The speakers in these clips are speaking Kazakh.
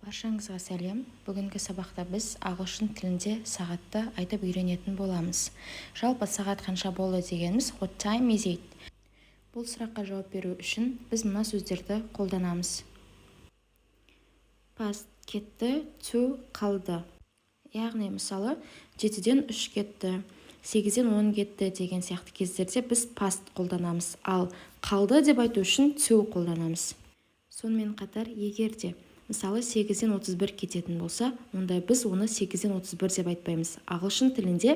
Баршаңызға сәлем. Бүгінгі сабақта біз ағылшын тілінде сағатты айтып үйренетін боламыз. Жалпы сағат қанша болды дегеніміз what time is it? Бұл сұраққа жауап беру үшін біз мына сөздерді қолданамыз. Past кетті, to қалды. Яғни мысалы 7-ден 3 кетті, 8-ден 10 кетті деген сияқты кездерде біз past қолданамыз, ал қалды деп айту үшін to қолданамыз. Сонымен қатар егерде мысалы 8-ден 31 кететін болса, онда біз оны 8-ден 31 деп айтпаймыз. Ағылшын тілінде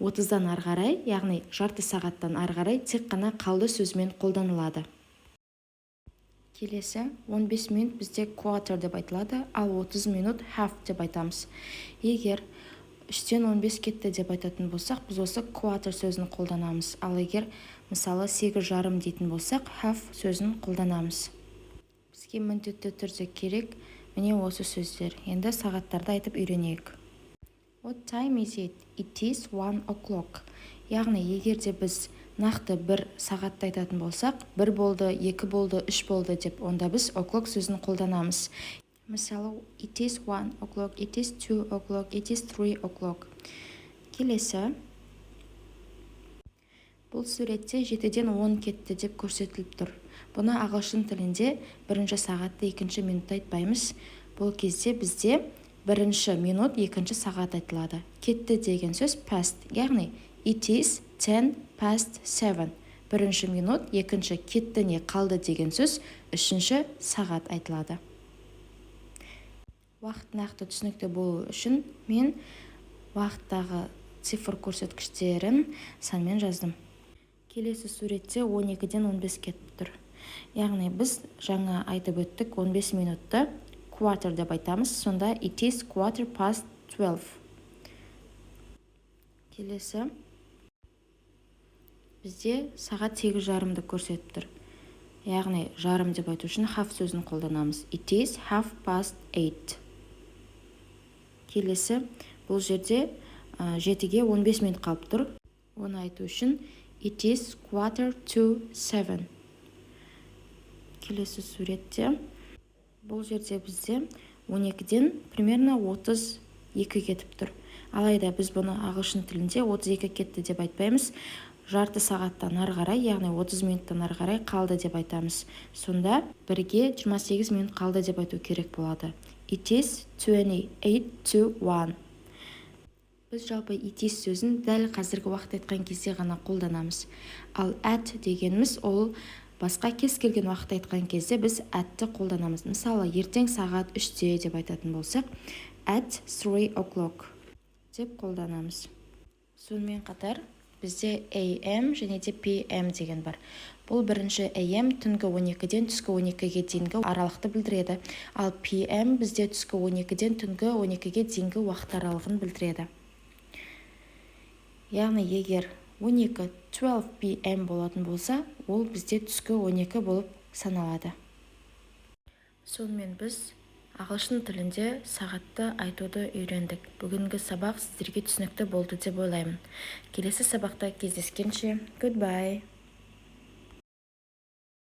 30-дан ары қарай, яғни жарты сағаттан ары қарай тек қана қалды сөзімен қолданылады. Келесі 15 минут бізде quarter деп айтылады, ал 30 минут half деп айтамыз. Егер 3-тен 15 кетті деп айтатын болсақ, біз осы quarter сөзін қолданамыз. Ал егер мысалы 8,5 дейтін болсақ, half сөзін қолданамыз. Бізге міндетті түрде керек міне осы сөздер. Енді сағаттарды айтып үйренейік. What time is it? It is 1 o'clock. Яғни егерде біз нақты бір сағатты айтатын болсақ, 1 болды, 2 болды, 3 болды деп, онда біз o'clock сөзін қолданамыз. Мысалы, it is 1 o'clock, it is 2 o'clock, it is 3 o'clock. Келесі. Бұл суретте 7-ден 10 кетті деп көрсетіліп тұр. Бұны ағылшын тілінде бірінші сағатты екінші минутта айтпаймыз. Бұл кезде бізде бірінші минут екінші сағат айтылады. Кетті деген сөз past, яғни it is 10 past 7. Бірінші минут, екінші кетті не қалды деген сөз үшінші сағат айтылады. Уақыт нақты түсінікті болу үшін мен уақыттағы цифр көрсеткіштерін санмен жаздым. Келесі суретте 12-ден 15 кетіп тұр. Яғни біз жаңа айтып өттік 15 минутты quarter деп айтамыз, сонда it is quarter past 12. Келесі бізде сағат 8:30-ды көрсетіп тұр. Яғни жарым деп айту үшін half сөзін қолданамыз. It is half past 8. Келесі бұл жерде 7-ге 15 минут қалып тұр. Оны айту үшін it is quarter to 7. Келесі суретте бұл жерде бізде 12-ден примерно 32 кетіп тұр. Алайда біз бұны ағылшын тілінде 32 кетті деп айтпаймыз. Жарты сағаттан ары қарай, яғни 30 минуттан ары қарай қалды деп айтамыз. Сонда 1-ге 28 минут қалды деп айту керек болады. It is 28 to 1. Біз жалпы it is сөзін дәл қазіргі уақыт айтқан кезде ғана қолданамыз. Ал at дегеніміз ол басқа кез келген уақыт айтқан кезде біз atті қолданамыз. Мысалы, ертең сағат 3-те деп айтатын болсақ, at 3 o'clock деп қолданамыз. Сонымен қатар бізде AM және де PM деген бар. Бұл бірінші AM түнгі 12-ден түскі 12-ге дейінгі аралықты білдіреді, ал PM бізде түскі 12-ден түнгі 12-ге дейінгі уақыт аралығын білдіреді. Яғни егер 12 PM болатын болса, ол бізде түскі 12 болып саналады. Сонымен біз ағылшын тілінде сағатты айтуды үйрендік. Бүгінгі сабақ сіздерге түсінікті болды деп ойлаймын. Келесі сабақта кездескенше, goodbye!